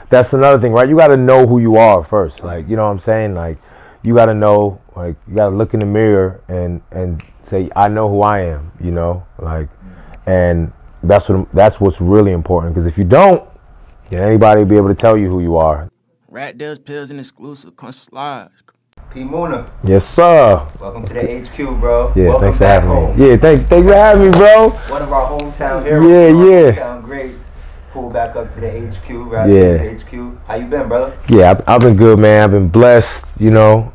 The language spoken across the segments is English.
that's another thing, right? You got to know who you are first. Like, you know what I'm saying? Like, you got to know, like, you got to look in the mirror and say, I know who I am, you know? Like, and that's what's really important, because if you don't, then anybody will be able to tell you who you are. RapDillz Exclusive, come slide. P. Muna. Yes, sir. Welcome to the HQ, bro. Yeah, welcome thanks for back having home. me. Yeah, thanks for having me, bro. One of our hometown heroes. Yeah. Hometown greats. Pull back up to the HQ, RapDillz HQ. How you been, brother? Yeah, I've been good, man. I've been blessed, you know.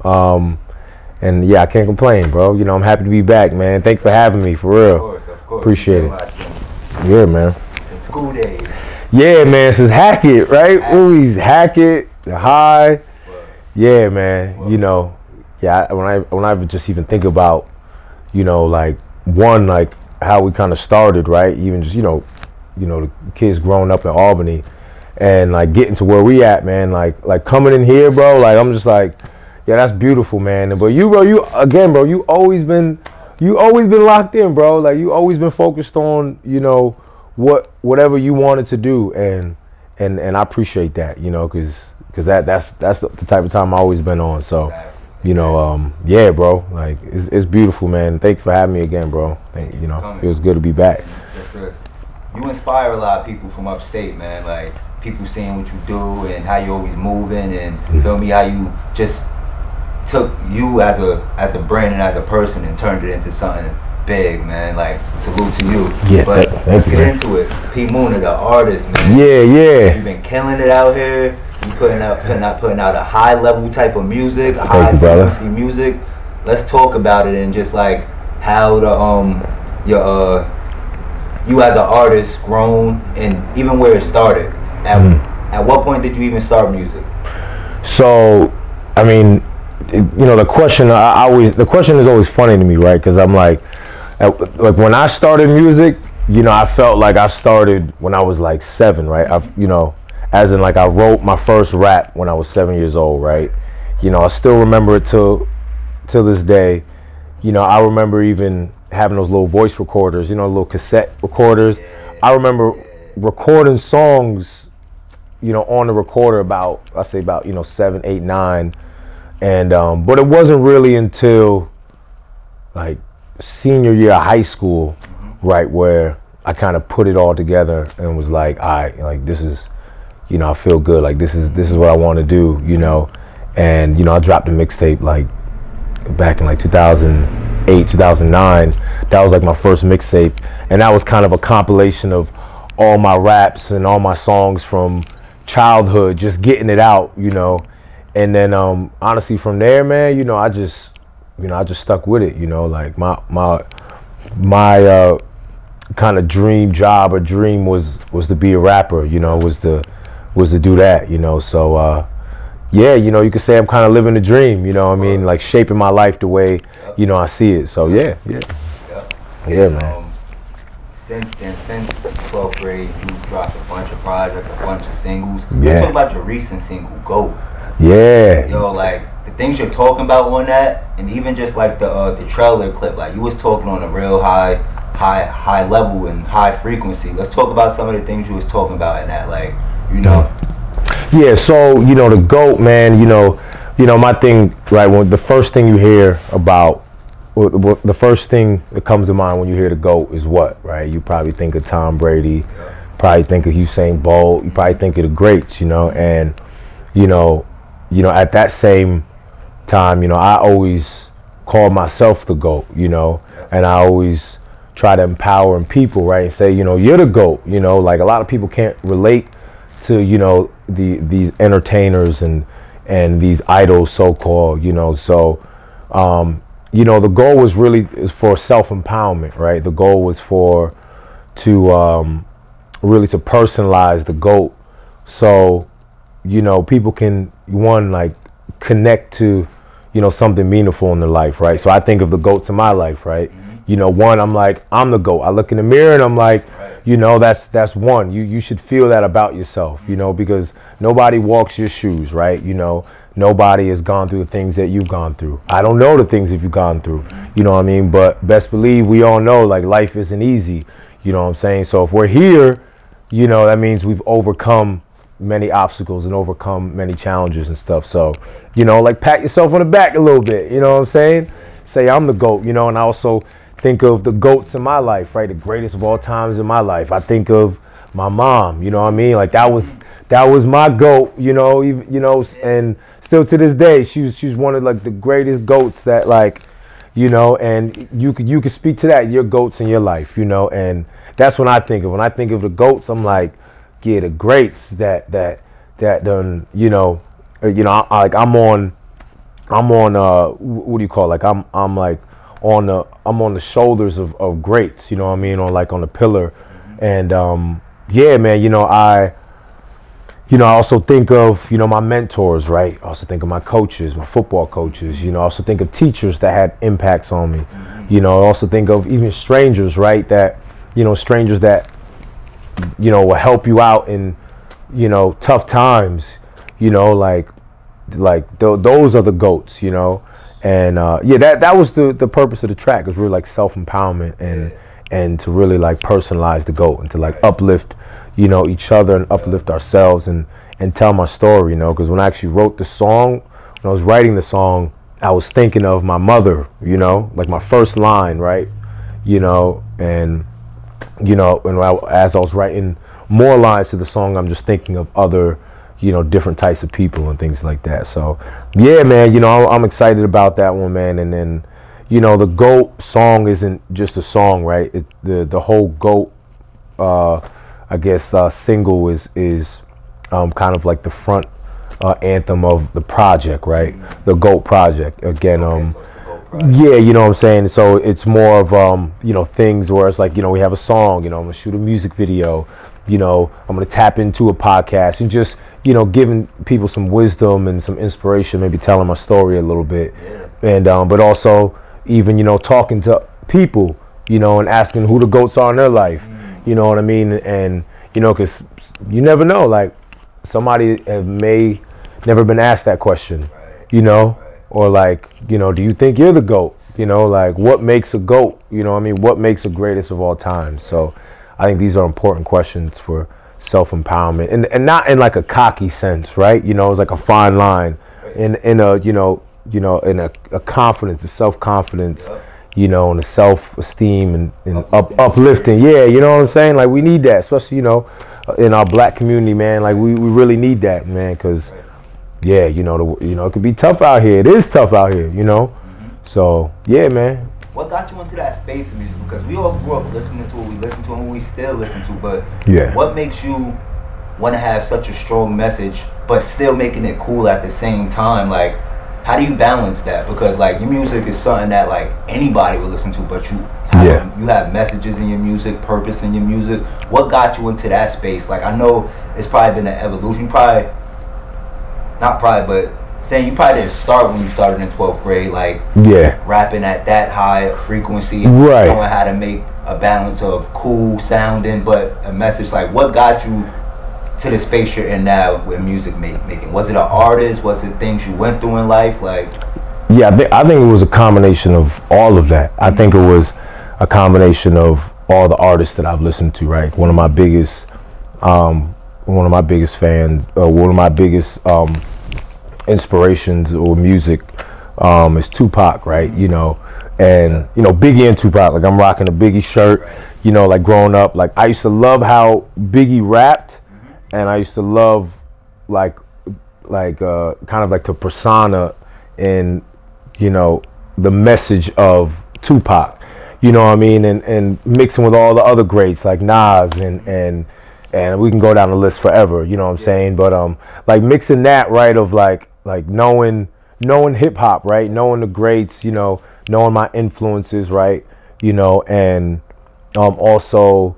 And yeah, I can't complain, bro. You know, I'm happy to be back, man. Thanks for having me, for real. Of course. Appreciate it. Yeah, man. Since school days. Yeah, man. Since Hackett, right? Always Hackett, the High. Yeah, man. You know, yeah. When I just even think about, you know, like like how we kind of started, right? Even just you know, the kids growing up in Albany, and like getting to where we at, man. Like coming in here, bro. Like I'm just like, yeah, that's beautiful, man. But you, bro, you always been locked in, bro. Like you always been focused on, you know, whatever you wanted to do, and I appreciate that, you know, because that's the type of time I always been on. So, you know, yeah, bro, like it's beautiful, man. Thank you for having me again, bro. You know, it feels good to be back. You inspire a lot of people from upstate, man. Like people seeing what you do and how you always moving, and feel me, how you just took you as a brand and as a person and turned it into something big, man. Like salute to you. Yeah, but let's get man. into it. P. Muna, the artist, man. Yeah. You've been killing it out here. You putting out a high level type of music, high frequency music. Let's talk about it and just like how the you as an artist grown and even where it started. At what point did you even start music? So, I mean, you know, the question is always funny to me, right? Because I'm like when I started music, you know, I felt like I started when I was like 7, right? You know, as in like I wrote my first rap when I was 7 years old, right? You know, I still remember it till this day. You know, I remember even having those little voice recorders, you know, little cassette recorders. I remember recording songs, you know, on the recorder about, you know, 7, 8, 9. And but it wasn't really until like senior year of high school, right, where I kind of put it all together and was like, all right, like this is, you know, I feel good, like this is what I want to do, you know. And you know, I dropped a mixtape like back in like 2008, 2009. That was like my first mixtape, and that was kind of a compilation of all my raps and all my songs from childhood, just getting it out, you know. And then honestly from there, man, you know, I just stuck with it, you know. Like my kind of dream job or dream was to be a rapper, you know, was to do that, you know. So yeah, you know, you could say I'm kind of living the dream, you know what I mean, like shaping my life the way, you know, I see it. So yeah, man. Since 12th grade, you dropped a bunch of projects, a bunch of singles. Let's talk about your recent single, Go. Yeah. Yo, like the things you're talking about on that, and even just like the trailer clip, like you was talking on a real high level and high frequency. Let's talk about some of the things you was talking about in that, like, you know. Yeah, so, you know, the GOAT, man, you know, my thing, right, when the first thing you hear about, the first thing that comes to mind when you hear the GOAT is what, right? You probably think of Tom Brady, probably think of Usain Bolt, you probably think of the greats, you know. And, you know, at that same time, you know, I always call myself the GOAT, you know, and I always try to empower people, right, and say, you know, you're the GOAT, you know. Like a lot of people can't relate to, you know, these entertainers and these idols, so-called, you know. So you know, the goal was really for self-empowerment, right? The goal was to really to personalize the GOAT, so, you know, people can, one, like connect to, you know, something meaningful in their life, right? So I think of the GOATs in my life, right? You know, one, I'm like, I'm the GOAT. I look in the mirror and I'm like, you know, that's one. You should feel that about yourself, you know, because nobody walks your shoes, right? You know, nobody has gone through the things that you've gone through. I don't know the things that you've gone through, you know what I mean? But best believe we all know, like, life isn't easy, you know what I'm saying? So if we're here, you know, that means we've overcome many obstacles and overcome many challenges and stuff. So, you know, like pat yourself on the back a little bit, you know what I'm saying? Say I'm the GOAT, you know, and I also think of the GOATs in my life, right? The greatest of all times in my life. I think of my mom, you know what I mean? Like that was my GOAT, you know, even, you know, and still to this day, she's one of like the greatest GOATs that like, you know, and you could speak to that, your GOATs in your life, you know, and that's what I think of. When I think of the GOATs, I'm like, yeah, the greats that done, you know, like I'm on what do you call it? Like I'm like on the shoulders of greats, you know what I mean, or like on the pillar. And yeah, man, you know, I also think of, you know, my mentors, right? I also think of my coaches, my football coaches, you know, I also think of teachers that had impacts on me. You know, I also think of even strangers, right? That, you know, strangers that, you know, will help you out in, you know, tough times, you know, like those are the GOATs, you know. And yeah, that was the purpose of the track, was really like self-empowerment and to really like personalize the GOAT and to like uplift, you know, each other and uplift ourselves and tell my story, you know. Because when I actually wrote the song, when I was writing the song, I was thinking of my mother, you know, like my first line, right? You know, and you know, and as I was writing more lines to the song, I'm just thinking of other, you know, different types of people and things like that. So yeah, man, you know, I'm excited about that one, man. And then, you know, the GOAT song isn't just a song, right? The whole GOAT I guess single is kind of like the front anthem of the project, right? The GOAT project. Again, yeah, you know what I'm saying? So it's more of, you know, things where it's like, you know, we have a song, you know, I'm going to shoot a music video, you know, I'm going to tap into a podcast and just, you know, giving people some wisdom and some inspiration, maybe telling my story a little bit. And, but also even, you know, talking to people, you know, and asking who the GOATs are in their life, you know what I mean? And, you know, because you never know, like somebody may never been asked that question, you know? Or like, you know, do you think you're the GOAT? You know, like what makes a GOAT? You know what I mean? What makes a greatest of all time? So I think these are important questions for self-empowerment and not in like a cocky sense, right? You know, it's like a fine line in a, you know, in a confidence, a self-confidence, you know, and a self-esteem and uplifting. Yeah, you know what I'm saying? Like we need that, especially, you know, in our black community, man. Like we really need that, man, because yeah, you know, it could be tough out here. It is tough out here, you know. So yeah, man. What got you into that space of music? Because we all grew up listening to what we listen to and we still listen to. But yeah, what makes you want to have such a strong message, but still making it cool at the same time? Like, how do you balance that? Because like your music is something that like anybody would listen to, but you have messages in your music, purpose in your music. What got you into that space? Like I know it's probably been an evolution. But saying you probably didn't start when you started in 12th grade, like rapping at that high frequency, right? Knowing how to make a balance of cool sounding, but a message. Like, what got you to the space you're in now with music making? Was it an artist? Was it things you went through in life? Like, yeah, I think it was a combination of all of that. I think it was a combination of all the artists that I've listened to. Right, one of my biggest fans, one of my biggest inspirations or music is Tupac, right? You know, and you know Biggie and Tupac. Like I'm rocking a Biggie shirt, you know, like growing up. Like I used to love how Biggie rapped, and I used to love like kind of like the persona and, you know, the message of Tupac. You know what I mean? And mixing with all the other greats like Nas and we can go down the list forever, you know what I'm saying? But like mixing that, right, of like knowing hip hop, right? Knowing the greats, you know, knowing my influences, right? You know, and also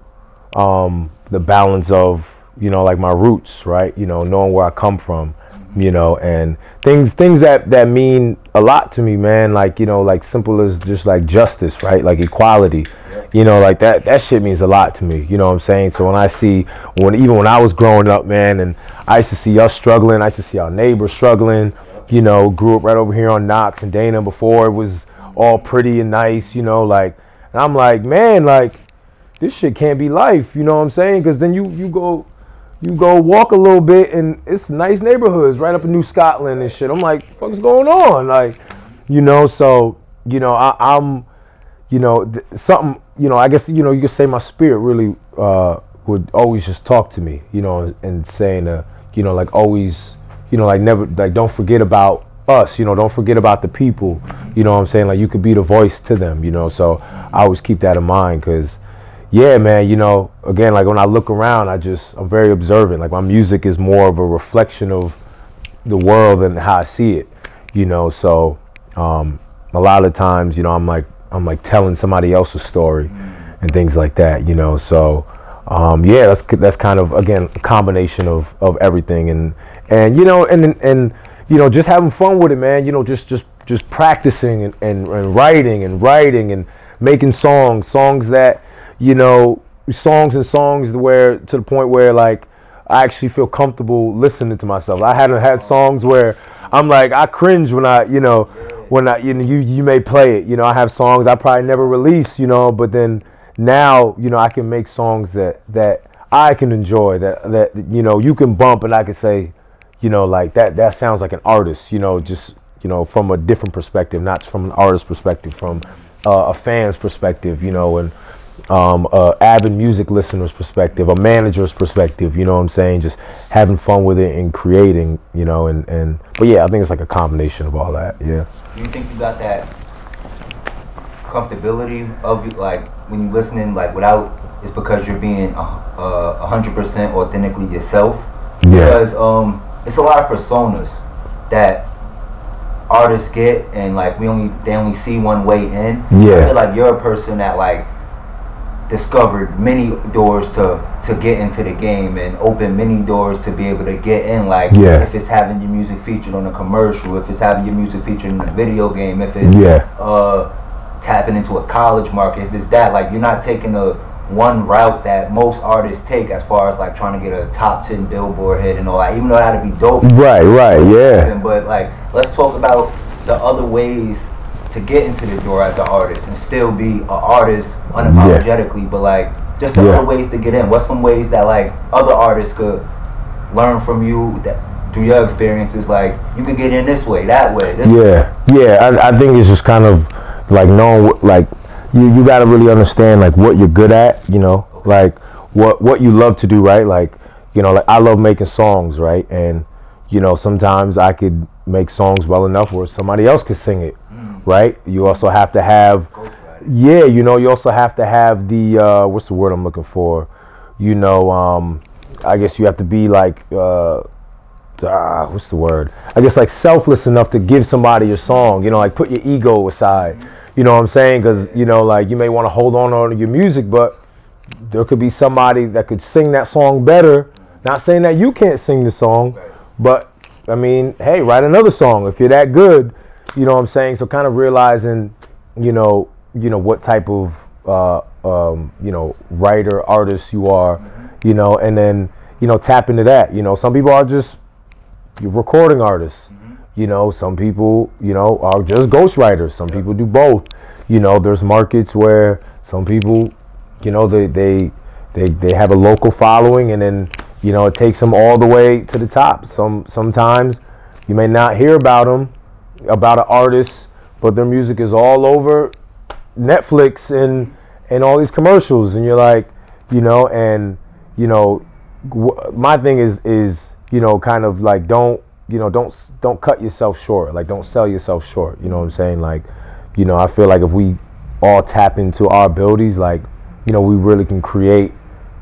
the balance of, you know, like my roots, right? You know, knowing where I come from, you know, and things that mean a lot to me, man. Like, you know, like simple as just like justice, right? Like equality. You know, like that shit means a lot to me. You know what I'm saying? So when I see, even when I was growing up, man, and I used to see us struggling, I used to see our neighbors struggling, you know, grew up right over here on Knox and Dana before it was all pretty and nice, you know, like, and I'm like, man, like, this shit can't be life, you know what I'm saying? Because then you go you go walk a little bit and it's nice neighborhoods right up in New Scotland and shit. I'm like, what's going on? Like, you know, so, you know, I'm, you know, something, you know, I guess, you know, you could say my spirit really would always just talk to me, you know, and saying, you know, like always, you know, like never, like don't forget about us, you know, don't forget about the people, you know what I'm saying? Like you could be the voice to them, you know, so I always keep that in mind because, yeah, man, you know, again, like when I look around, I'm very observant. Like my music is more of a reflection of the world and how I see it, you know, so a lot of times, you know, I'm like telling somebody else's story and things like that, you know, so yeah, that's kind of, again, a combination of everything and you know, and you know, just having fun with it, man, you know, just practicing and writing and making songs that, you know, songs where, to the point where like I actually feel comfortable listening to myself. I haven't had songs where I'm like, I cringe when you know, you may play it, you know, I have songs I probably never release, you know, but then now, you know, I can make songs that I can enjoy, that you know, you can bump and I can say, you know, like that sounds like an artist, you know, just, you know, from a different perspective, not from an artist perspective, from a fan's perspective, you know, and avid music listener's perspective, a manager's perspective, you know what I'm saying, just having fun with it and creating, you know, and but yeah, I think it's like a combination of all that. Yeah. Do you think you got that comfortability of like when you're listening, like without, it's because you're being 100% authentically yourself? Yeah. Because it's a lot of personas that artists get, and like they only see one way in. Yeah. I feel like you're a person that like discovered many doors to get into the game and open many doors to be able to get in. Like, yeah. If it's having your music featured on a commercial, if it's having your music featured in a video game, if it's tapping into a college market, if it's that, like you're not taking the one route that most artists take as far as like trying to get a top 10 Billboard hit and all that, even though that'd be dope. Right, yeah. But like, let's talk about the other ways to get into the door as an artist and still be an artist unapologetically, but like just the other ways to get in. What's some ways that like other artists could learn from you that through your experiences, like you could get in this way, that way? I think it's just kind of like knowing, like you got to really understand like what you're good at, you know, like what you love to do, right? Like, you know, like I love making songs, right? And you know, sometimes I could make songs well enough where somebody else could sing it, right? You also have to have, you know, you also have to have the what's the word I'm looking for? You know, I guess you have to be like what's the word? I guess like selfless enough to give somebody your song, you know, like put your ego aside. You know what I'm saying? Because, you know, like you may want to hold on to your music, but there could be somebody that could sing that song better. Not saying that you can't sing the song, but I mean, hey, write another song if you're that good. You know what I'm saying? So kind of realizing, you know what type of you know, writer, artist you are, you know, and then, you know, tap into that. You know, some people are just recording artists. You know, some people, you know, are just ghostwriters. Some people do both. You know, there's markets where some people, you know, they have a local following, and then, you know, it takes them all the way to the top. Sometimes you may not hear about them, about an artist, but their music is all over Netflix and all these commercials, and you're like, you know, and you know, my thing is you know, kind of like don't cut yourself short. Like, don't sell yourself short. You know what I'm saying? Like, you know, I feel like if we all tap into our abilities, like, you know, we really can create,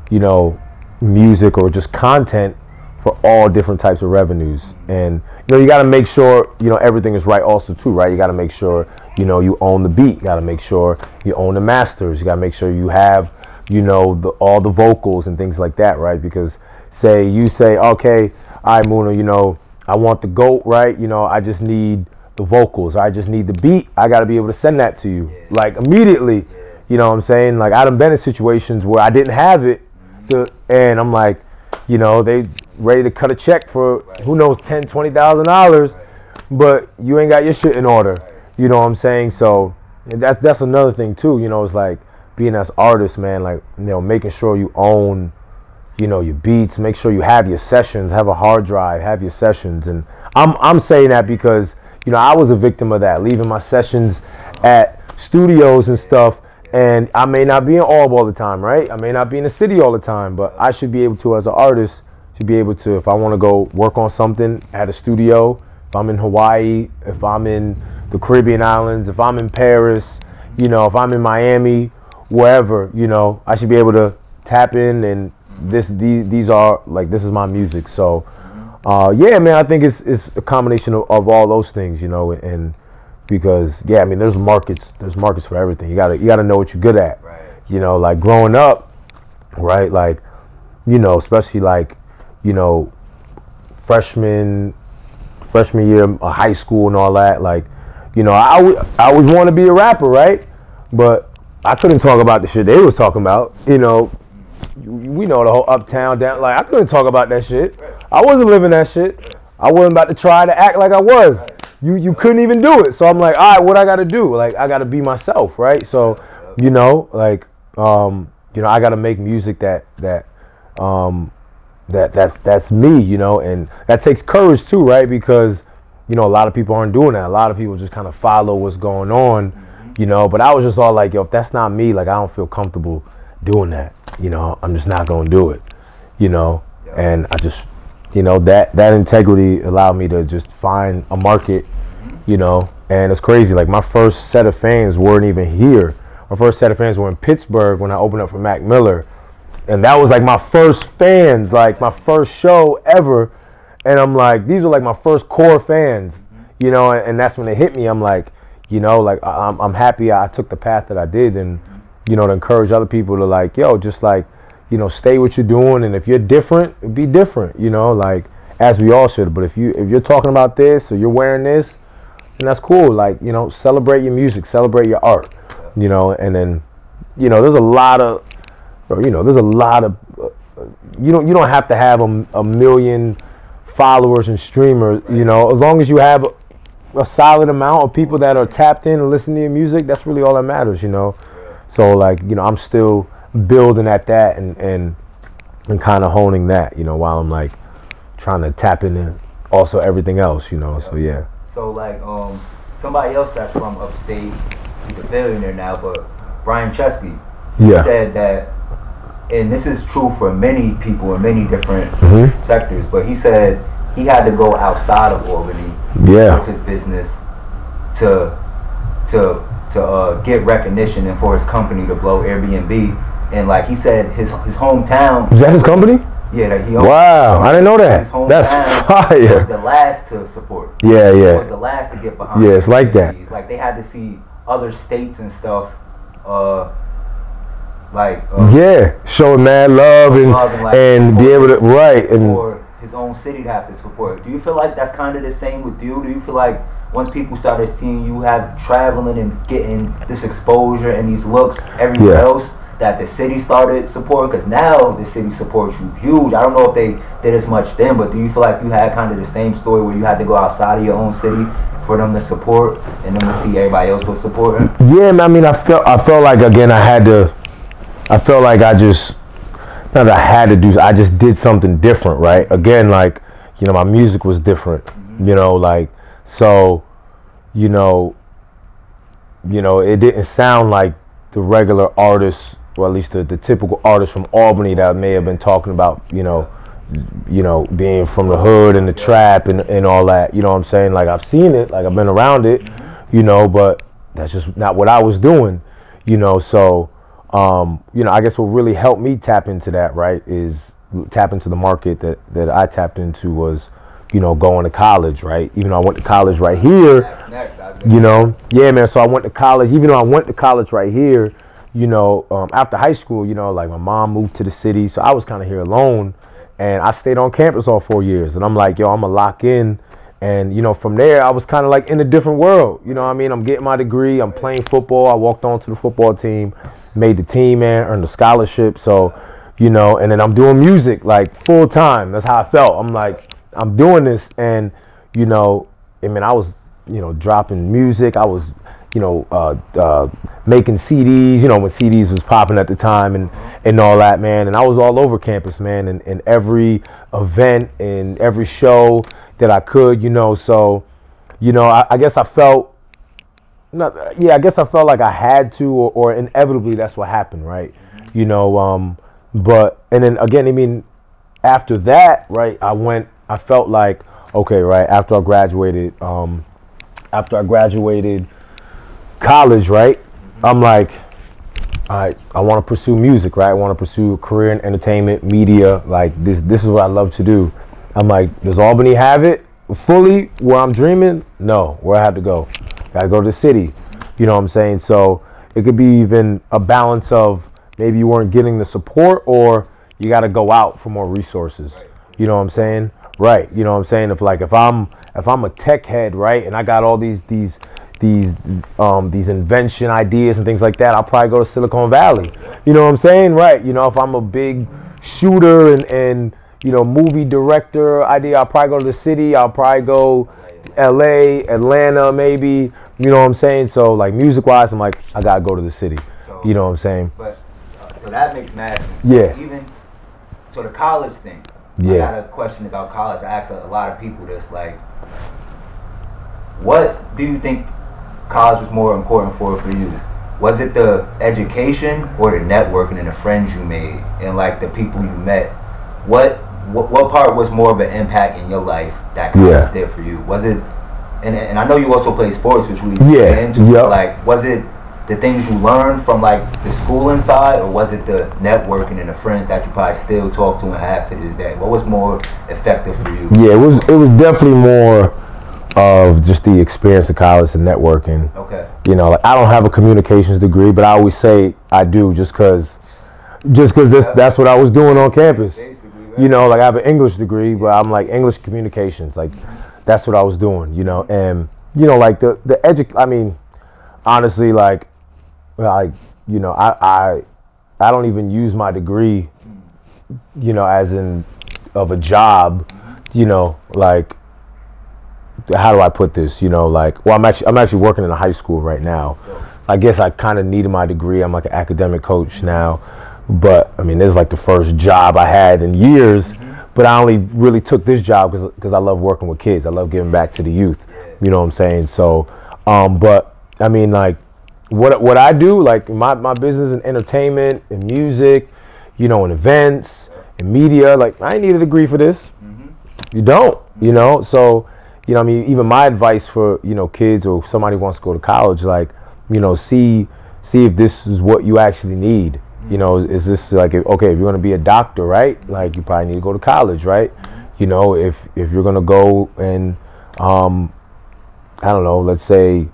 you know, music or just content for all different types of revenues. And, you know, you got to make sure, you know, everything is right also too, right? You got to make sure, you know, you own the beat. You got to make sure you own the masters. You got to make sure you have, you know, all the vocals and things like that, right? Because you say, okay, all right, Muna, you know, I want the GOAT, right? You know, I just need the vocals. I just need the beat. I got to be able to send that to you, like, immediately. You know what I'm saying? Like, I done been in situations where I didn't have it, and I'm like, you know, they ready to cut a check for, who knows, $10,000, $20,000, but you ain't got your shit in order. You know what I'm saying? So that's another thing, too. You know, it's like being as artists, man, like, you know, making sure you own you know, your beats. Make sure you have your sessions, have a hard drive, have your sessions. And I'm saying that because, you know, I was a victim of that, leaving my sessions at studios and stuff. And I may not be in Alb all the time, right? I may not be in the city all the time, but I should be able to, as an artist, to be able to, if I want to go work on something at a studio, if I'm in Hawaii, if I'm in the Caribbean islands, if I'm in Paris, you know, if I'm in Miami, wherever, you know, I should be able to tap in, and these are, like, this is my music. So, yeah, man, I think it's a combination of all those things, you know, and because, yeah, I mean, there's markets for everything. You gotta know what you're good at. Right. You know, like growing up, right? Like, you know, especially like, you know, freshman year of high school and all that. Like, you know, I always want to be a rapper, right? But I couldn't talk about the shit they was talking about. You know, we know the whole uptown, down. Like, I couldn't talk about that shit. I wasn't living that shit. I wasn't about to try to act like I was. You couldn't even do it. So I'm like, all right, what I got to do? Like, I got to be myself, right? So, you know, like, you know, I got to make music that's me, you know, and that takes courage too, right? Because, you know, a lot of people aren't doing that. A lot of people just kind of follow what's going on, you know. But I was just all like, yo, if that's not me, like, I don't feel comfortable doing that. You know, I'm just not going to do it, you know. And I just, you know, that integrity allowed me to just find a market, you know. And it's crazy. Like, my first set of fans weren't even here. My first set of fans were in Pittsburgh when I opened up for Mac Miller. And that was like my first fans, like my first show ever. And I'm like, these are like my first core fans, you know. And that's when it hit me. I'm like, you know, like, I'm happy I took the path that I did. And, you know, to encourage other people to, like, yo, just like, you know, stay what you're doing, and if you're different, be different, you know, like, as we all should. But if you're talking about this or you're wearing this, then that's cool. Like, you know, celebrate your music, celebrate your art, you know. And then, you know, there's a lot of, you don't have to have a million followers and streamers, you know. As long as you have a solid amount of people that are tapped in and listening to your music, that's really all that matters, you know. So, like, you know, I'm still building at that and kind of honing that, you know, while I'm like trying to tap into also everything else, you know. So yeah. So like somebody else that's from upstate, he's a billionaire now, but Brian Chesky, he said that, and this is true for many people in many different sectors, but he said he had to go outside of Albany with his business to get recognition and for his company to blow Airbnb. And like he said, his hometown. Is that his company? Yeah, that he owns. Wow, I didn't know that. That's fire. Was the last to support. Yeah. Was the last to get behind. Yeah, it's like that. It's like they had to see other states and stuff, showing mad love and be able to and for his own city to have to support. Do you feel like that's kind of the same with you? Do you feel like once people started seeing you have traveling and getting this exposure and these looks everywhere else, that the city started support? Because now the city supports you huge. I don't know if they did as much then, but do you feel like you had kind of the same story where you had to go outside of your own city for them to support and them to see everybody else was supporting? Yeah, I mean, I felt like, again, I just did something different, right? Again, like, you know, my music was different, you know, like, so, you know, it didn't sound like the regular artists, or at least the typical artists from Albany that may have been talking about, you know, being from the hood and the trap and all that, you know what I'm saying? Like, I've seen it, like, I've been around it, you know, but that's just not what I was doing, you know. So, you know, I guess what really helped me tap into that, right, is tap into the market that I tapped into was, you know, going to college, right? Even though I went to college right here, you know, yeah, man. So I went to college, even though I went to college right here, you know, after high school, you know, like, my mom moved to the city, so I was kind of here alone, and I stayed on campus all 4 years, and I'm like, yo, I'm gonna lock in. And, you know, from there, I was kind of like in a different world, you know what I mean? I'm getting my degree, I'm playing football, I walked on to the football team, made the team, man, earned a scholarship, so, you know, and then I'm doing music, like, full time. That's how I felt. I'm like, I'm doing this, and, you know, I mean, I was you know, dropping music. I was, you know, making CDs, you know, when CDs was popping at the time and all that, man. And I was all over campus, man, in every event, in every show that I could, you know. So, you know, I guess I felt, I guess I felt like I had to, or inevitably that's what happened, right? You know, but, and then again, I mean, after that, right, I felt like, okay, right, after I graduated college, right, I'm like, all right, I want to pursue music, right? I want to pursue a career in entertainment, media, like this is what I love to do. I'm like, does Albany have it fully where I'm dreaming? No, where I have to go. Got to go to the city, you know what I'm saying? So it could be even a balance of maybe you weren't getting the support, or you got to go out for more resources. You know what I'm saying? Right. You know what I'm saying? If I'm a tech head, right, and I got all these invention ideas and things like that, I'll probably go to Silicon Valley. You know what I'm saying? Right. You know, if I'm a big shooter and you know, movie director idea, I'll probably go to the city. I'll probably go LA, Atlanta, maybe. You know what I'm saying? So like music wise, I'm like, I gotta go to the city. So, you know what I'm saying? But so that makes mad sense. Yeah. Even so, the college thing. Yeah. I got a question about college. I ask a lot of people this, like, what do you think college was more important for you? Was it the education or the networking and the friends you made and like the people you met? What part was more of an impact in your life that college did for you? Was it, and I know you also play sports, which we get into. Like, was it the things you learned from like the schooling side, or was it the networking and the friends that you probably still talk to and have to this day? What was more effective for you? Yeah, it was definitely more of just the experience of college and networking. Okay. You know, like I don't have a communications degree, but I always say I do just because that's what I was doing on campus. You know, like I have an English degree, but I'm like English communications, like that's what I was doing. You know, and you know, like I mean, honestly, like you know, I don't even use my degree, you know, as in of a job. You know, like, how do I put this? You know, like, well, I'm actually working in a high school right now. I guess I kind of needed my degree. I'm like an academic coach now, but I mean, this is like the first job I had in years. But I only really took this job because I love working with kids. I love giving back to the youth. You know what I'm saying? So, but I mean, like, what I do, like my business in entertainment and music, you know, and events and media, like I ain't need a degree for this. You don't, you know. So, you know, I mean, even my advice for, you know, kids or somebody who wants to go to college, like, you know, see if this is what you actually need. You know, is this like, okay, if you're going to be a doctor, right? Like, you probably need to go to college, right? You know, if you're going to go and, I don't know, let's say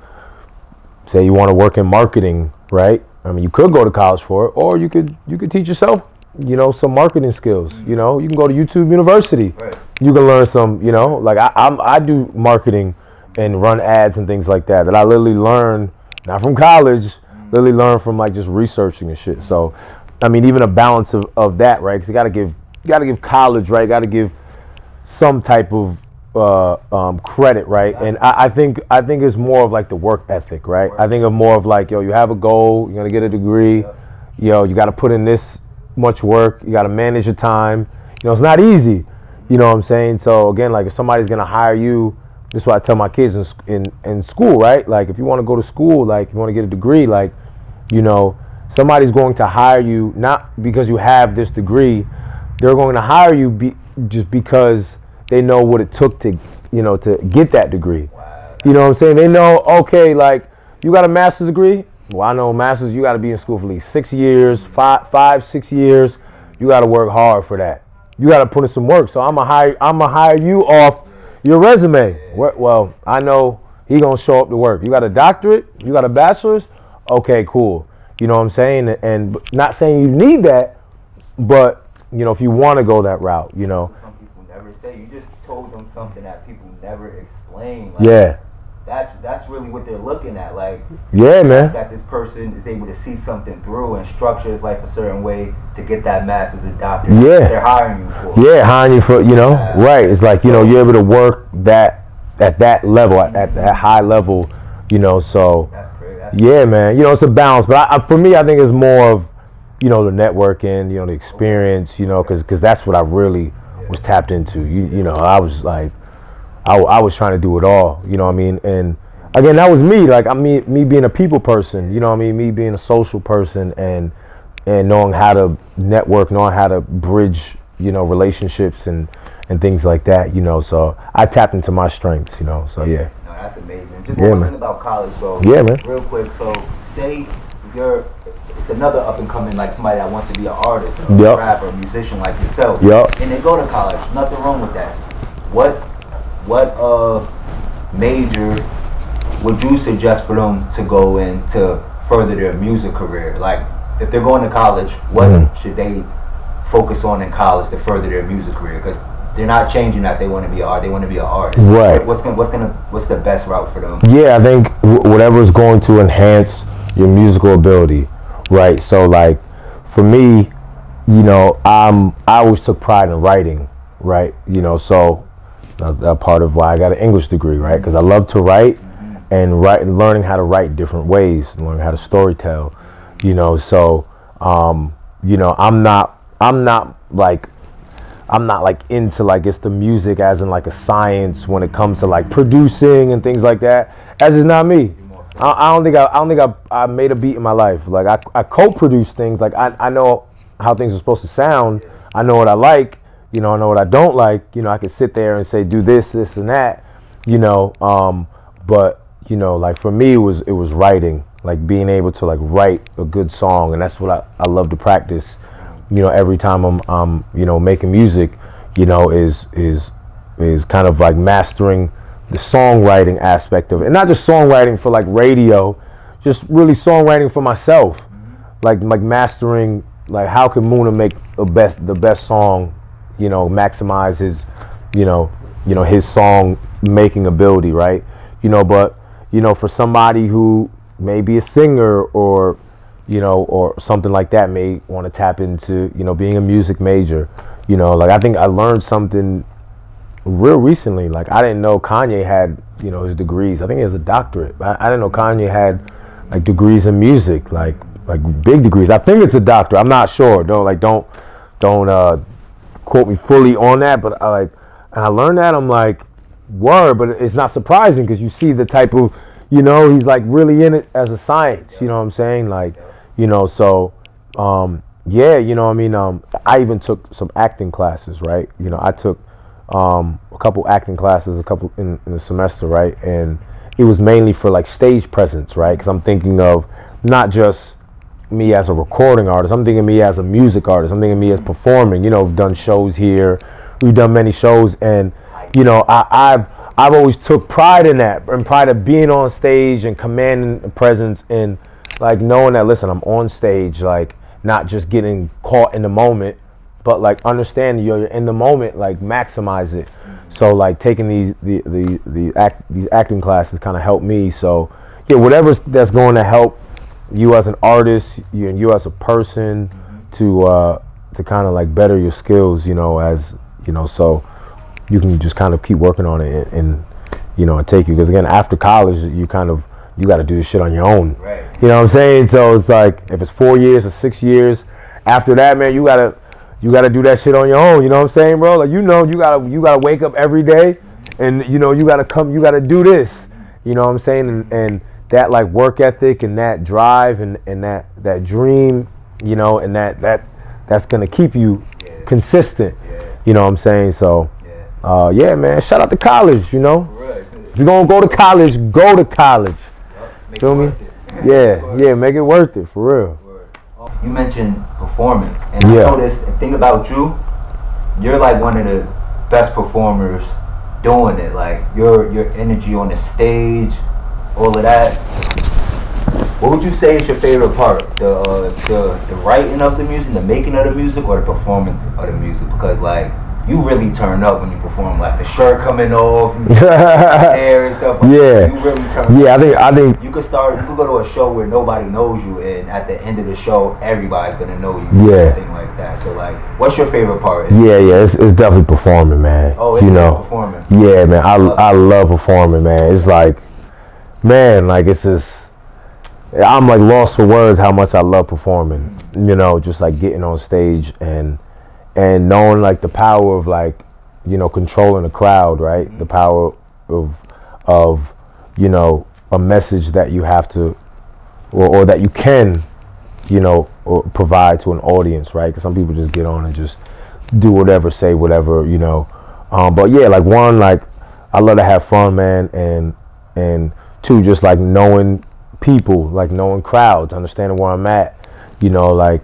you want to work in marketing, right? I mean, you could go to college for it, or you could teach yourself, you know, some marketing skills. You know, you can go to YouTube University. Right. You can learn some, you know, like I do marketing and run ads and things like that I literally learn, not from college, literally learn from like just researching and shit. So, I mean, even a balance of that, right? Because you got to give college, right? Got to give some type of credit, right? And I think it's more of like the work ethic, right? I think of more of like, yo, you have a goal, you're gonna get a degree, yo, you got to put in this much work, you got to manage your time. You know, it's not easy. You know what I'm saying? So again, like if somebody's gonna hire you, this is what I tell my kids in school, right? Like if you want to go to school, like you want to get a degree, like, you know, somebody's going to hire you not because you have this degree. They're going to hire you just because they know what it took to, you know, to get that degree. You know what I'm saying? They know, okay, like you got a master's degree. Well, I know master's, you got to be in school for at least 6 years, 6 years. You got to work hard for that. You got to put in some work. So I'm gonna hire you off your resume. Well, I know he gonna show up to work. You got a doctorate, you got a bachelor's. Okay, cool. You know what I'm saying? And not saying you need that, but you know, if you want to go that route, you know. Some people never say. You just told them something that people never explain. Like, yeah. That's really what they're looking at. Like, yeah, man. That this person is able to see something through and structure his life a certain way to get that master's and doctor. Yeah. They're hiring you for. Yeah, hiring you for, you know, right. It's like, you know, you're able to work that at that level, at that high level, you know. So That's great. yeah, man. You know, it's a balance. But for me, I think it's more of, you know, the networking, you know, the experience, you know, because that's what I really was tapped into. You know, I was like, I was trying to do it all. You know what I mean? And again, that was me. Like, me being a people person. You know what I mean? Me being a social person and knowing how to network, knowing how to bridge, you know, relationships and things like that. You know, so I tapped into my strengths. You know, so yeah. No, that's amazing. Just one thing about college. So yeah, man. Real quick. So say it's another up and coming, like somebody that wants to be an artist, or a rapper, a musician like yourself. And they go to college. Nothing wrong with that. What major would you suggest for them to go in to further their music career? Like, if they're going to college, what should they focus on in college to further their music career? Because they're not changing that they want to be they want to be an artist. Right. What's the best route for them? Yeah, I think whatever's going to enhance your musical ability, right? So like, for me, you know, I always took pride in writing, right? You know, so a part of why I got an English degree, right? Because I love to write and learning how to write different ways, and learning how to storytell, you know. So you know, I'm not like into like it's the music as in like a science when it comes to like producing and things like that. That's just not me. I don't think I made a beat in my life. Like I co-produce things. Like I know how things are supposed to sound. I know what I like. You know, I know what I don't like. You know, I can sit there and say do this, and that. You know, but you know, like for me, it was writing. Like being able to like write a good song, and that's what I love to practice. You know, every time I'm you know, making music, you know, is kind of like mastering the songwriting aspect of it, and not just songwriting for like radio, just really songwriting for myself, like mastering like how can Muna make the best song, you know, maximize his, you know his song making ability, right? You know, but you know, for somebody who may be a singer or you know, or something like that, may want to tap into, you know, being a music major, you know, like I think I learned something real recently. Like I didn't know Kanye had, you know, his degrees. I think he has a doctorate. I didn't know Kanye had like degrees in music, like big degrees. I think it's a doctorate. I'm not sure. Don't quote me fully on that. But and I learned that. I'm like, word. But it's not surprising because you see the type of, you know, he's like really in it as a science. You know what I'm saying? Like, you know, so yeah, you know what I mean. I even took some acting classes, right? You know, I took a couple acting classes, in the semester, right? And it was mainly for like stage presence, right? Because I'm thinking of not just me as a recording artist. I'm thinking me as a music artist. I'm thinking me as performing. You know, we've done shows here. We've done many shows, and you know, I've always took pride in that, and pride of being on stage and commanding a presence, and like knowing that, listen, I'm on stage, like not just getting caught in the moment, but like understanding you're in the moment, like maximize it. So like taking these acting classes kind of helped me. So yeah, whatever that's going to help you as an artist, you as a person, to kind of like better your skills, you know, as you know, so you can just kind of keep working on it and you know, take you, because again, after college you got to do this shit on your own, right? You know what I'm saying? So it's like if it's 4 years or 6 years after that, man, you gotta do that shit on your own. You know what I'm saying, bro? Like, you know, you gotta wake up every day, and you know, you gotta do this. You know what I'm saying? And that like work ethic and that drive and that dream, you know, and that's gonna keep you consistent. You know what I'm saying? So yeah, man, shout out to college. You know, if you're gonna go to college, go to college. Feel me? Yeah, make it worth it, for real. You mentioned performance, and I noticed the thing about you're like one of the best performers doing it. Like your energy on the stage, all of that. What would you say is your favorite part? The writing of the music, the making of the music, or the performance of the music? Because like you really turn up when you perform, like the shirt coming off, hair and stuff. Like yeah, you really turn yeah. up. I think you could go to a show where nobody knows you, and at the end of the show, everybody's gonna know you. Yeah, something like that. So like, what's your favorite part? Yeah, it's definitely performing, man. Oh, it's performing. Yeah, man. I love performing, man. It's like, man, like it's just. I'm like lost for words how much I love performing. You know, just like getting on stage and knowing like the power of like, you know, controlling a crowd, right? The power of you know, a message that you have to or that you can, you know, or provide to an audience, right? Because some people just get on and just do whatever, say whatever, you know. But yeah, like one, like I love to have fun, man, and two, just like knowing people, like knowing crowds, understanding where I'm at, you know, like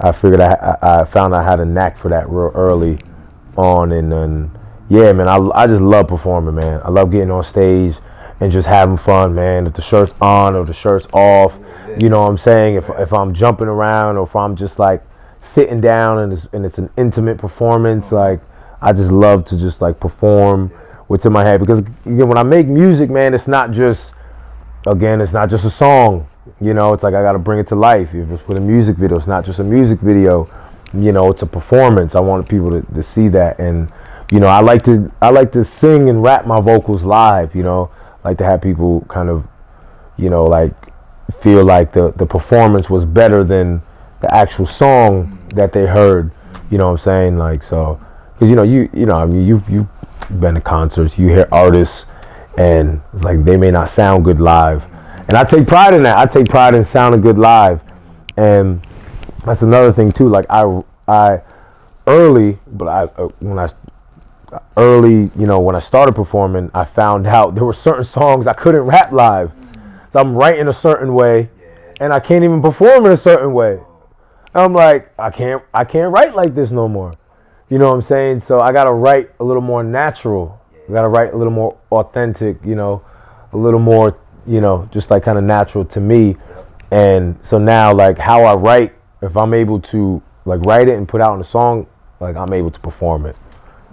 I figured I found out how to knack for that real early on, and then yeah, man, I just love performing, man. I love getting on stage and just having fun, man. If the shirt's on or the shirt's off, you know what I'm saying? If I'm jumping around or if I'm just like sitting down and it's an intimate performance, like I just love to just like perform what's in my head, because again, when I make music, man, it's not just a song, you know. It's like I gotta bring it to life. If it's with a music video, it's not just a music video, you know, it's a performance. I want people to see that, and you know, I like to sing and rap my vocals live, you know. I like to have people kind of, you know, like feel like the performance was better than the actual song that they heard, you know what I'm saying? Like, so, because you know, I mean, you've been to concerts, you hear artists, and it's like they may not sound good live, and I take pride in that. I take pride in sounding good live, and that's another thing too. Like I early, when I started performing, I found out there were certain songs I couldn't rap live, so I'm writing a certain way, and I can't even perform in a certain way. I'm like, I can't write like this no more. You know what I'm saying? So I gotta write a little more natural. I gotta write a little more authentic, you know, a little more, you know, just like kind of natural to me. And so now, like how I write, if I'm able to like write it and put out in a song, like I'm able to perform it,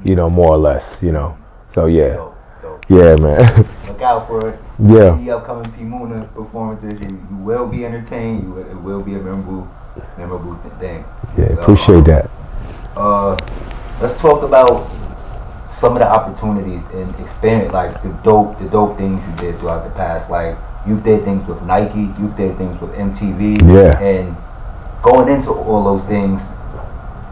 you know, more or less, you know. So yeah, dope. Yeah, man. Look out for it. Yeah. The upcoming P Muna performances, you will be entertained. It will be a memorable thing. Yeah, so, appreciate that. Let's talk about some of the opportunities and experience, like the dope things you did throughout the past. Like you did things with Nike, you did things with MTV. Yeah. And going into all those things,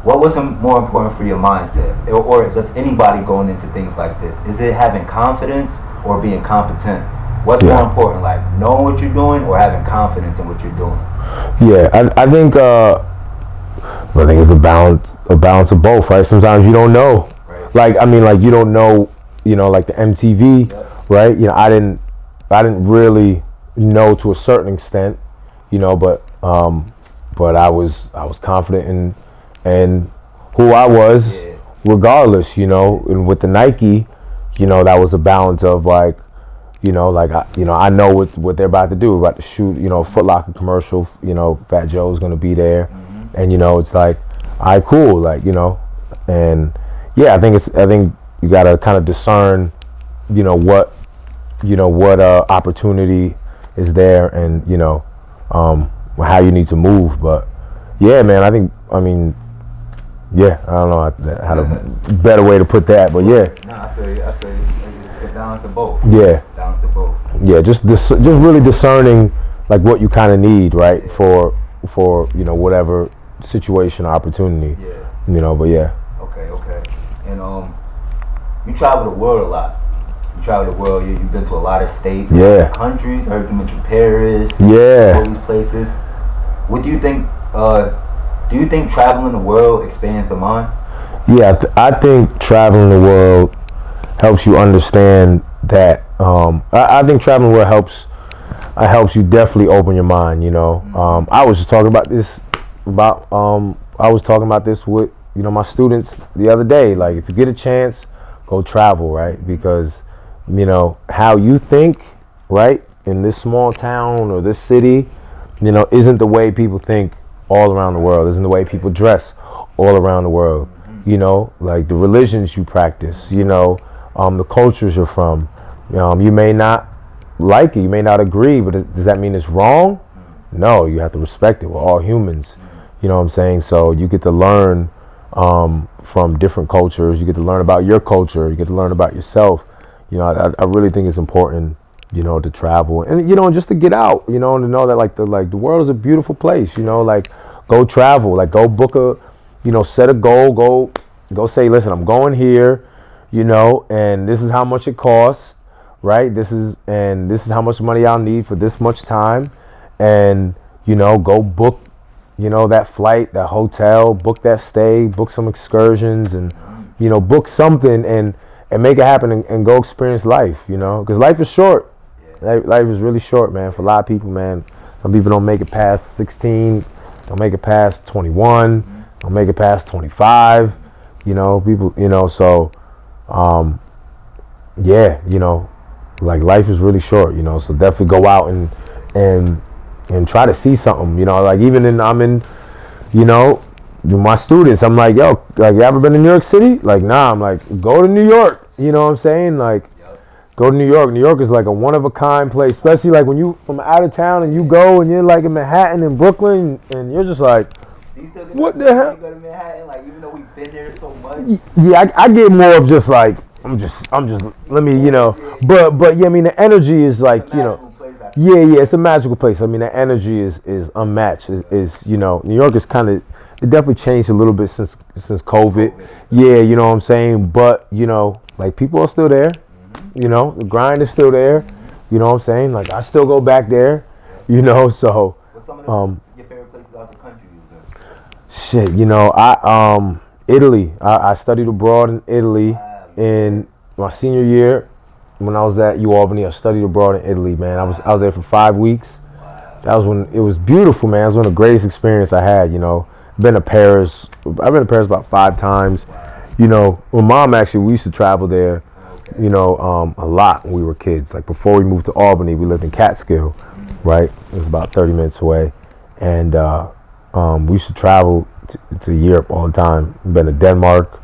what was more important for your mindset, or just anybody going into things like this? Is it having confidence or being competent? What's more important, like knowing what you're doing or having confidence in what you're doing? Yeah, I think it's a balance of both, right? Sometimes you don't know. Right. Like I mean, like you don't know, you know, like the MTV, right? You know, I didn't really know to a certain extent, you know, but I was confident in who I was, regardless, you know. And with the Nike, you know, that was a balance of like, you know, like I know what they're about to do. We're about to shoot, you know, Foot Locker commercial. You know, Fat Joe's gonna be there, and you know, it's like, all right, cool, like, you know, and yeah, I think you gotta kind of discern, you know, what opportunity is there, and you know, how you need to move. But yeah, man, I don't know how a better way to put that, but yeah. No, I feel you. It's a balance of both. Yeah. Balance of both. Yeah, just really discerning like what you kind of need, right, for you know, whatever situation or opportunity. Yeah. You know, but yeah. Okay. And you travel the world a lot. You've been to a lot of states, countries. I heard you mention Paris. Yeah. All these places. What do you think? Do you think traveling the world expands the mind? Yeah, I think traveling the world helps you understand that. I think traveling the world helps you definitely open your mind. You know, I was just talking about this with, you know, my students the other day. Like, if you get a chance, go travel, right? Because, you know, how you think, right, in this small town or this city, you know, isn't the way people think all around the world, isn't the way people dress all around the world. you know, like the religions you practice, you know, the cultures you're from. You may not like it, you may not agree, but does that mean it's wrong? No, you have to respect it. We're all humans, you know what I'm saying? So you get to learn from different cultures. You get to learn about your culture. You get to learn about yourself. You know, I really think it's important, you know, to travel and, you know, just to get out, you know, and to know that like the world is a beautiful place, you know, like go travel, like go book a, you know, set a goal, go say, listen, I'm going here, you know, and this is how much it costs, right? This is how much money I'll need for this much time. And, you know, go book, you know, that flight, that hotel, book that stay, book some excursions and, you know, book something and make it happen and go experience life, you know, because life is short. Life is really short, man, for a lot of people, man. Some people don't make it past 16, don't make it past 21, don't make it past 25, you know, people, you know, so, yeah, you know, like life is really short, you know, so definitely go out and try to see something, you know, like I'm in, you know, my students, I'm like, yo, like, you ever been to New York City? Like, nah, I'm like, go to New York, you know what I'm saying? Like, go to New York. New York is like a one-of-a-kind place, especially like when you from out of town and you go and you're like in Manhattan and Brooklyn and you're just like, what the hell? You go to Manhattan, like, even though we've been there so much. Yeah, I get more of just like, I'm just, let me, you know, but yeah, I mean, the energy is like, you know, yeah, it's a magical place. I mean, the energy is unmatched. Is you know, New York is kind of, it definitely changed a little bit since COVID. Yeah, you know what I'm saying? But, you know, like people are still there. You know, the grind is still there. You know what I'm saying? Like I still go back there. You know, so. What's some of your favorite places out the country you've been? Shit, you know, Italy. I studied abroad in Italy in my senior year. When I was at UAlbany, I studied abroad in Italy, man. I was there for 5 weeks. That was when it was beautiful, man. It was one of the greatest experiences I had, you know. I've been to Paris about 5 times. You know, with mom actually, we used to travel there, you know, a lot when we were kids. Like before we moved to Albany, we lived in Catskill, right? It was about 30 minutes away. And we used to travel to Europe all the time. Been to Denmark.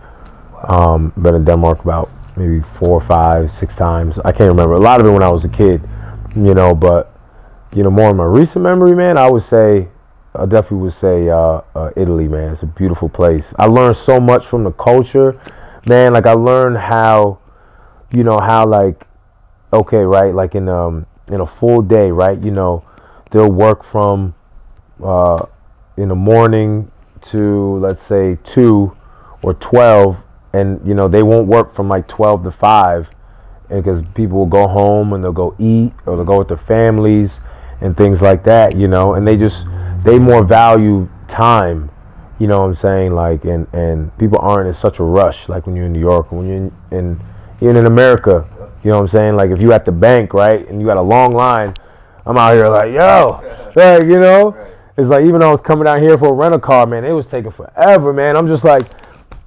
Been in Denmark about maybe 4, 5, 6 times. I can't remember. A lot of it when I was a kid, you know, but, you know, more in my recent memory, man, I definitely would say Italy, man. It's a beautiful place. I learned so much from the culture, man. Like I learned how, you know, how like, okay, right, like in a full day, right, you know, they'll work from in the morning to, let's say, 2 or 12, and, you know, they won't work from like 12 to 5 because people will go home and they'll go eat or they'll go with their families and things like that, you know, and they more value time, you know what I'm saying? Like, and people aren't in such a rush like when you're in New York, when you're even in America, you know what I'm saying? Like if you at the bank, right, and you got a long line, I'm out here like, yo, like, you know, it's like even though I was coming out here for a rental car, man, it was taking forever, man. I'm just like,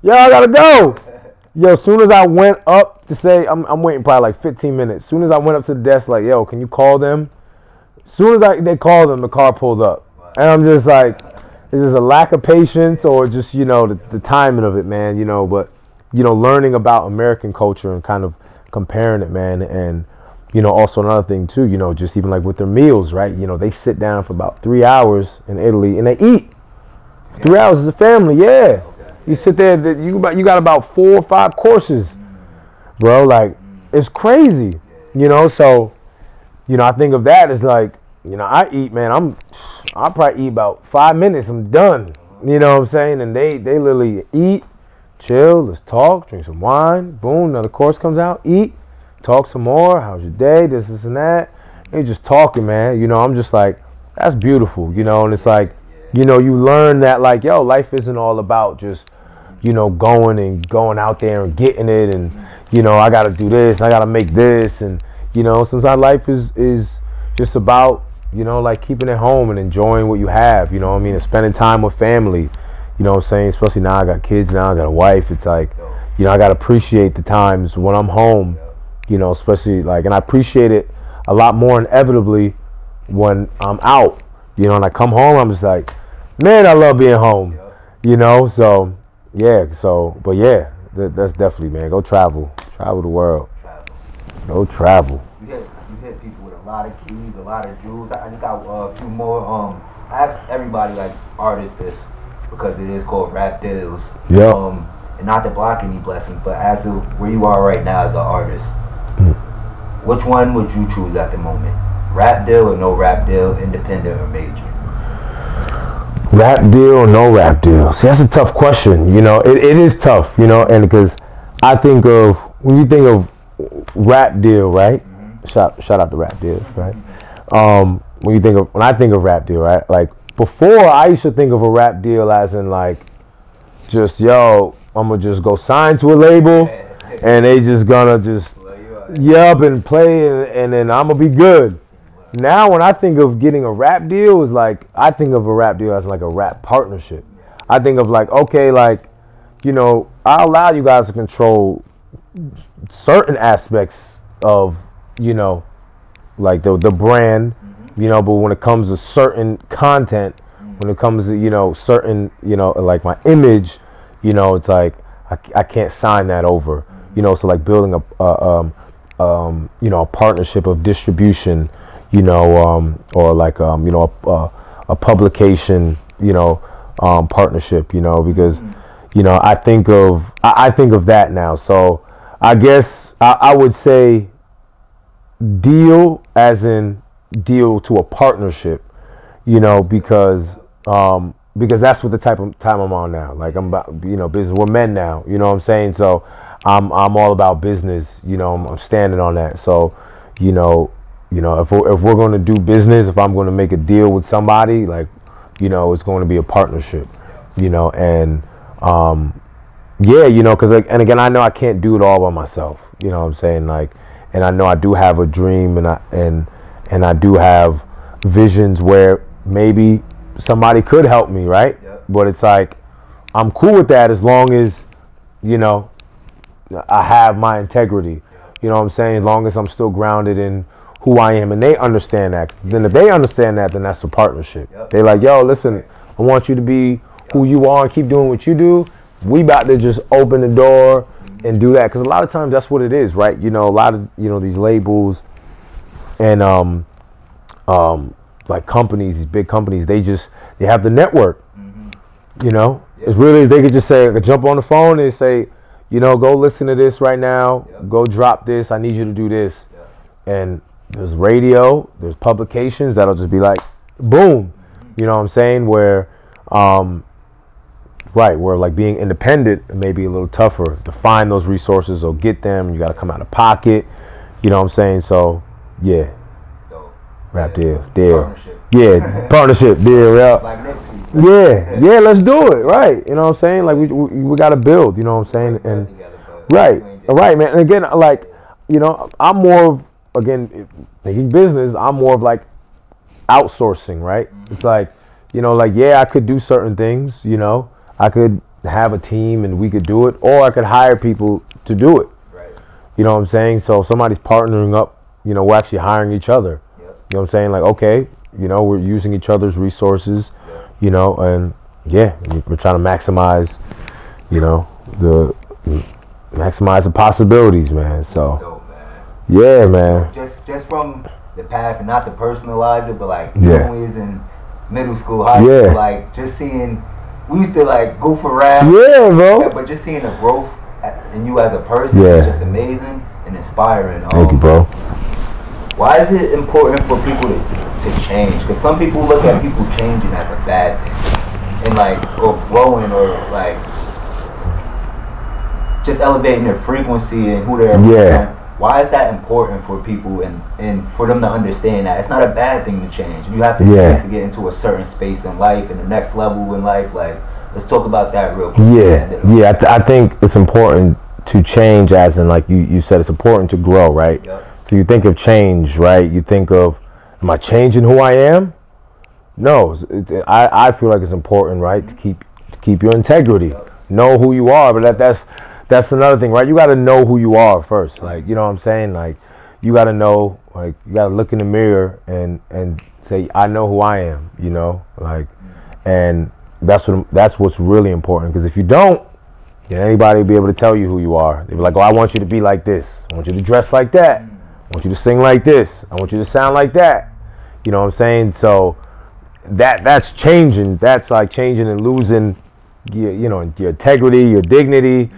yo, I gotta go. Yo, as soon as I went up to say, I'm waiting probably like 15 minutes. As soon as I went up to the desk, like, yo, can you call them? As soon as they called them, the car pulled up. And I'm just like, is this a lack of patience or just, you know, the timing of it, man, you know, but, you know, learning about American culture and kind of comparing it, man. And, you know, also another thing too, you know, just even like with their meals, right? You know, they sit down for about 3 hours in Italy and they eat. 3 hours as a family, yeah. You sit there, you got about 4 or 5 courses, bro. Like, it's crazy, you know. So, you know, I think of that as like, you know, I eat, man. I'll probably eat about 5 minutes. I'm done. You know what I'm saying? And they literally eat, chill, let's talk, drink some wine. Boom, another course comes out. Eat, talk some more. How's your day? This and that. They just talking, man. You know, I'm just like, that's beautiful. You know, and it's like, you know, you learn that like, yo, life isn't all about just, you know, going out there and getting it and, you know, I got to do this, I got to make this. And, you know, sometimes life is just about, you know, like keeping it home and enjoying what you have, you know what I mean, and spending time with family, you know what I'm saying, especially now I got kids now, I got a wife. It's like, you know, I got to appreciate the times when I'm home, you know, especially like, and I appreciate it a lot more inevitably when I'm out, you know, and I come home, I'm just like, man, I love being home, you know, so yeah. So, but yeah, that's definitely, man. Go travel the world. Go travel. You hit people with a lot of keys, a lot of jewels. I just got a few more. I ask everybody, like artists, this because it is called RapDillz. Yeah. And not to block any blessings, but as of where you are right now as an artist, which one would you choose at the moment? Rap deal or no rap deal, independent or major? Rap deal or no rap deal? See, that's a tough question. You know, it is tough, you know, and because I think of, when you think of rap deal, right? Shout out to RapDillz, right? When I think of rap deal, right? Like before, I used to think of a rap deal as in like, just yo, I'm gonna just go sign to a label, and they just gonna just and play, and then I'm gonna be good. Now, when I think of getting a rap deal, is like I think of a rap deal as like a rap partnership. I think of like, okay, like, you know, I allow you guys to control certain aspects of, you know, like the brand, you know, but when it comes to certain content, when it comes to, you know, certain, you know, like my image, you know, it's like I can't sign that over, you know. So like building you know, a partnership of distribution, you know, or like you know, a publication, you know, partnership, you know, because you know, I think of that now. So I guess I would say deal as in deal to a partnership, you know, because that's what the type of time I'm on now. Like I'm about, you know, business. We're men now, you know what I'm saying? So I'm all about business, you know. I'm standing on that. So, you know, if we're going to do business, if I'm going to make a deal with somebody, like, you know, it's going to be a partnership, you know, and yeah, you know, because like, and again, I know I can't do it all by myself, you know what I'm saying? Like, and I know I do have a dream, and I do have visions where maybe somebody could help me, right? Yep. But it's like I'm cool with that as long as, you know, I have my integrity. You know what I'm saying? As long as I'm still grounded in who I am, and they understand that. Then if they understand that, then that's a partnership. Yep. They're like, yo, listen, I want you to be who you are and keep doing what you do. We about to just open the door and do that, because a lot of times that's what it is, right? You know, a lot of, you know, these labels and like companies, these big companies, they have the network. You know, as really as they could just say, I could jump on the phone and say, you know, go listen to this right now. Go drop this. I need you to do this. And there's radio, there's publications that'll just be like, boom. You know what I'm saying? Where, right, where like being independent may be a little tougher to find those resources or get them. You got to come out of pocket. You know what I'm saying? So, yeah. Rap deal. Partnership. Yeah, partnership deal. Yeah, let's do it. Right. You know what I'm saying? Like we got to build. You know what I'm saying? And right, man. And again, like, you know, I'm more of, again, thinking business. I'm more of like outsourcing. Right. It's like, you know, like, yeah, I could do certain things. You know, I could have a team and we could do it, or I could hire people to do it. Right. You know what I'm saying? So if somebody's partnering up, you know, we're actually hiring each other. You know what I'm saying? Like, okay, you know, we're using each other's resources, you know, and yeah, we're trying to maximize, you know, maximize the possibilities, man. So, dope, man. Yeah, man. Just from the past, and not to personalize it, but like, when we was in middle school, high school, like just seeing, we used to like go for rap. Yeah, bro. But just seeing the growth in you as a person is just amazing and inspiring. Thank you, bro. Why is it important for people to change? Because some people look at people changing as a bad thing, and like, or growing, or like just elevating their frequency and who they're. Yeah. Why is that important for people, and for them to understand that it's not a bad thing to change? You have to, to get into a certain space in life and the next level in life. Like, let's talk about that real quick. Yeah. I think it's important to change, as in, like you said, it's important to grow, right? Yep. So you think of change, right? You think of, am I changing who I am? No, I feel like it's important, right, to keep your integrity, know who you are. But that's another thing, right? You got to know who you are first, like, you know what I'm saying? Like, you got to know, like, you got to look in the mirror and say, I know who I am, you know, like, and that's what's really important. Because if you don't, anybody will be able to tell you who you are. They be like, oh, I want you to be like this. I want you to dress like that. I want you to sing like this. I want you to sound like that. You know what I'm saying? So that's changing. That's like changing and losing your, you know, your integrity, your dignity.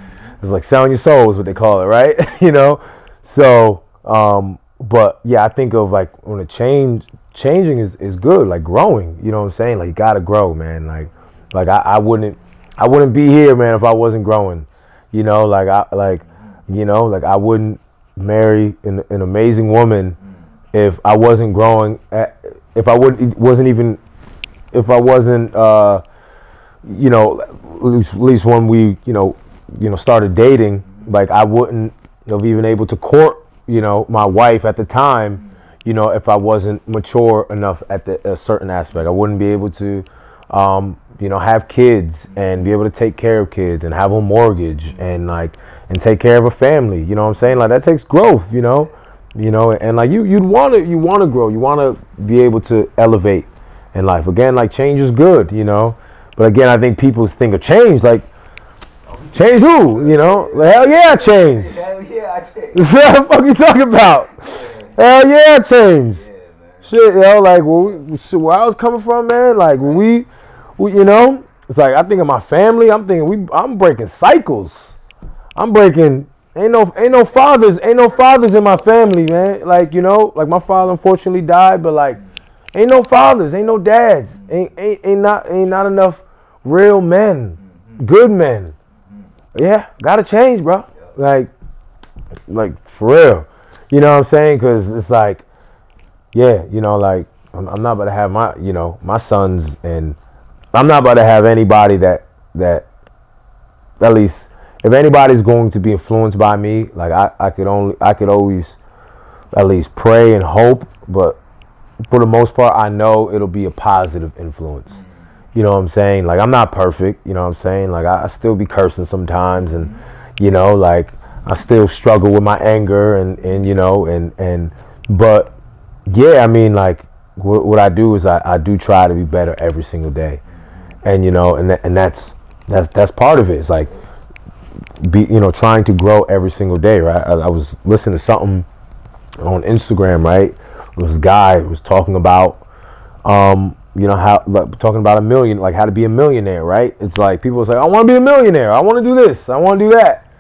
It's like selling your soul is what they call it, right? You know? So, but yeah, I think of like when a changing is good, like growing, you know what I'm saying? Like you gotta grow, man. Like I wouldn't be here, man, if I wasn't growing. You know, like I wouldn't marry an amazing woman if I wasn't growing, if I wasn't you know, at least when we, you know, started dating, like I wouldn't have even able to court, you know, my wife at the time, you know, if I wasn't mature enough at a certain aspect. I wouldn't be able to, you know, have kids and be able to take care of kids and have a mortgage and take care of a family. You know what I'm saying? Like that takes growth, you know, and like you want to grow, you want to be able to elevate in life. Again, like change is good, you know, but again, I think people think of change like, change who? You know? Like, hell yeah, I changed. Hell yeah, I changed. What the fuck you talking about? Yeah. Hell yeah, I changed. Yeah, shit, yo, like where I was coming from, man. Like when we, you know, it's like I think of my family. I'm thinking I'm breaking cycles. I'm breaking. Ain't no fathers in my family, man. Like, you know, like my father unfortunately died, but like ain't no fathers, ain't no dads, ain't not enough real men, good men. Yeah, gotta change, bro. Like for real. You know what I'm saying? Because it's like, yeah, you know, like I'm not about to have my sons, and I'm not about to have anybody that at least if anybody's going to be influenced by me, like I could always at least pray and hope, but for the most part, I know it'll be a positive influence. You know what I'm saying? Like, I'm not perfect, you know what I'm saying? Like, I still be cursing sometimes, and, you know, like, I still struggle with my anger, and you know, but, yeah, I mean, like, what I do is I do try to be better every single day. And, you know, and that's part of it. It's like, you know, trying to grow every single day, right? I was listening to something on Instagram, right? This guy was talking about, you know, talking about how to be a millionaire, right? It's like people say, I want to be a millionaire. I want to do this. I want to do that.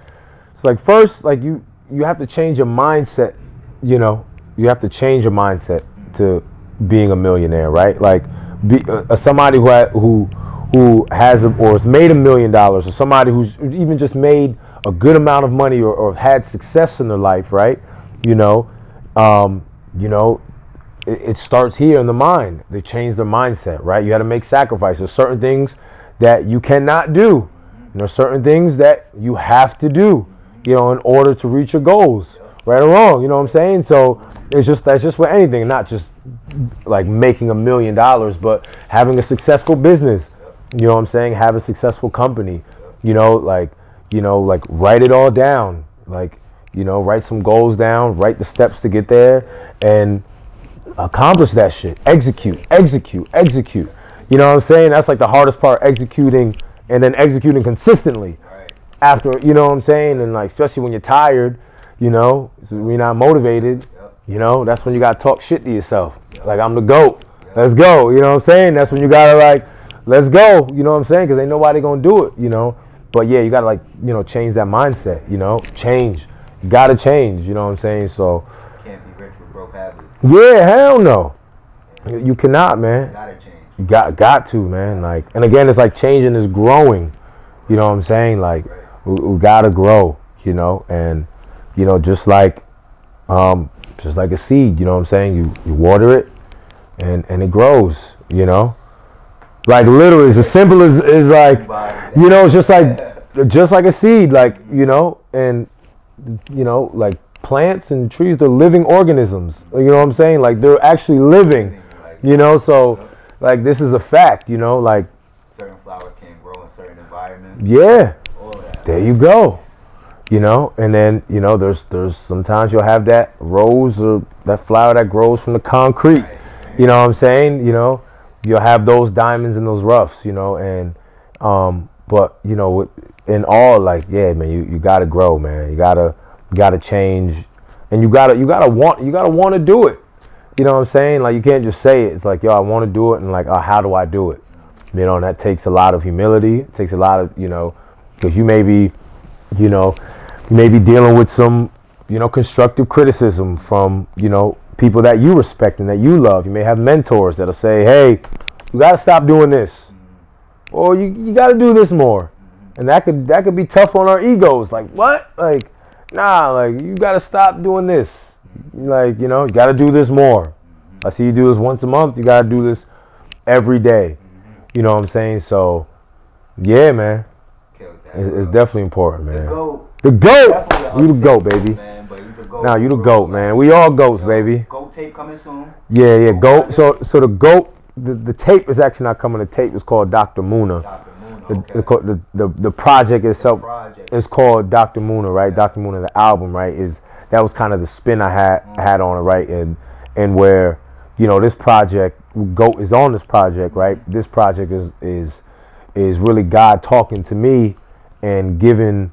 It's like first, like you have to change your mindset. You know, you have to change your mindset to being a millionaire, right? Like somebody who has or has made $1 million, or somebody who's even just made a good amount of money or had success in their life, right? You know, it starts here in the mind. They change their mindset, right? You got to make sacrifices. Certain things that you cannot do. You know, certain things that you have to do, you know, in order to reach your goals, right or wrong. You know what I'm saying? So that's just with anything, not just like making $1 million, but having a successful business. You know what I'm saying? Have a successful company. You know, like write it all down. Like, you know, write some goals down. Write the steps to get there, and accomplish that shit. Execute. You know what I'm saying? That's like the hardest part, executing, and then executing consistently. Right. After, you know what I'm saying? And like, especially when you're tired, you know, when you're not motivated, you know, that's when you gotta talk shit to yourself. Like, I'm the GOAT. Let's go. You know what I'm saying? That's when you gotta like, let's go. You know what I'm saying? Because ain't nobody gonna do it, you know? But yeah, you gotta like, you know, change that mindset, you know? Change. You gotta change, you know what I'm saying? So, can't be rich with broke habits. Yeah, hell no. You cannot, man. You gotta change. You got to, man. Like, and again, it's like changing is growing. You know what I'm saying? Like, we gotta grow, you know, and you know, just like a seed, you know what I'm saying? You water it and it grows, you know? Like literally, it's as simple as like, you know, it's just like a seed, like, you know, and you know, like plants and trees, they're living organisms. You know what I'm saying? Like, they're actually living, you know? So like, this is a fact, you know, like certain flowers can't grow in certain environments. Yeah. All of that. There you go. You know, and then, you know, there's sometimes you'll have that rose or that flower that grows from the concrete. Right. You know what I'm saying? You know, you'll have those diamonds in those roughs, you know, and but you know, in all, like, yeah, man, you gotta grow, man. You gotta change, and you gotta want to do it. You know what I'm saying? Like, you can't just say it. It's like, yo, I want to do it, and like, how do I do it? You know, and that takes a lot of humility. It takes a lot of, you know, because you may be dealing with some, you know, constructive criticism from, you know, people that you respect and that you love. You may have mentors that'll say, hey, you got to stop doing this, or you got to do this more. And that could be tough on our egos. Like, what? Like, nah, like, you got to stop doing this. Like, you know, you got to do this more. I see you do this once a month. You got to do this every day. You know what I'm saying? So, yeah, man. It's definitely important, man. The GOAT. You the GOAT, baby. Nah, you the GOAT, man. We all GOATs, baby. GOAT tape coming soon. Yeah, GOAT. So the GOAT, the tape is actually not coming. The tape is called Dr. Muna. Okay. The project itself is called Dr. Muna, right? Yeah. Dr. Muna, the album, right? That was kind of the spin I had on it, right? And where, you know, this project, GOAT is on this project, right? This project is really God talking to me and giving,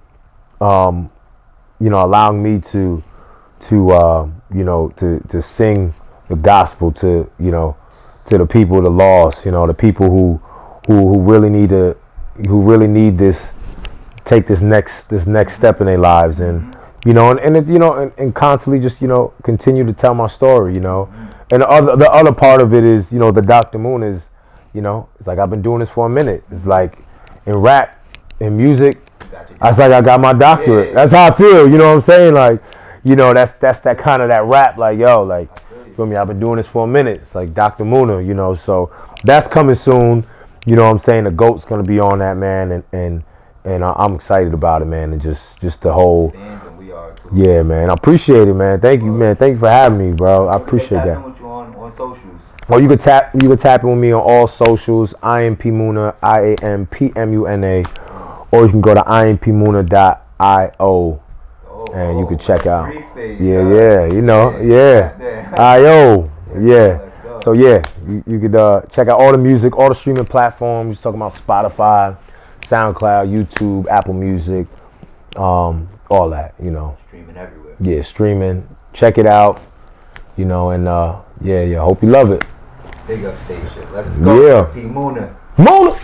you know, allowing me to sing the gospel to, you know, to the people, the lost, you know, the people who really need this, take this next step in their lives, and you know, and constantly just, you know, continue to tell my story, you know. And the other part of it is, you know, the Dr. Moon is, you know, it's like I've been doing this for a minute. It's like in rap, in music, it's like I got my doctorate. That's how I feel, you know what I'm saying? Like, you know, that's that kind of that rap, like, yo, like, feel me, I've been doing this for a minute. It's like Dr. Muna, you know, so that's coming soon. You know what I'm saying? The GOAT's gonna be on that, man, and I'm excited about it, man, and just the whole. Yeah, man, I appreciate it, man. Thank you, man. Thank you for having me, bro. I appreciate that. On socials. Well, you can tap in with me on all socials. IMP Muna, IAMPMUNA, or you can go to impmuna.io. And you can check out. Yeah, you know, yeah. IO, yeah. So yeah, you could check out all the music, all the streaming platforms. Talking about Spotify, SoundCloud, YouTube, Apple Music, all that, you know. Streaming everywhere. Yeah, streaming. Check it out, you know, and yeah. Hope you love it. Big up station. Let's go. Yeah. P Muna. Muna.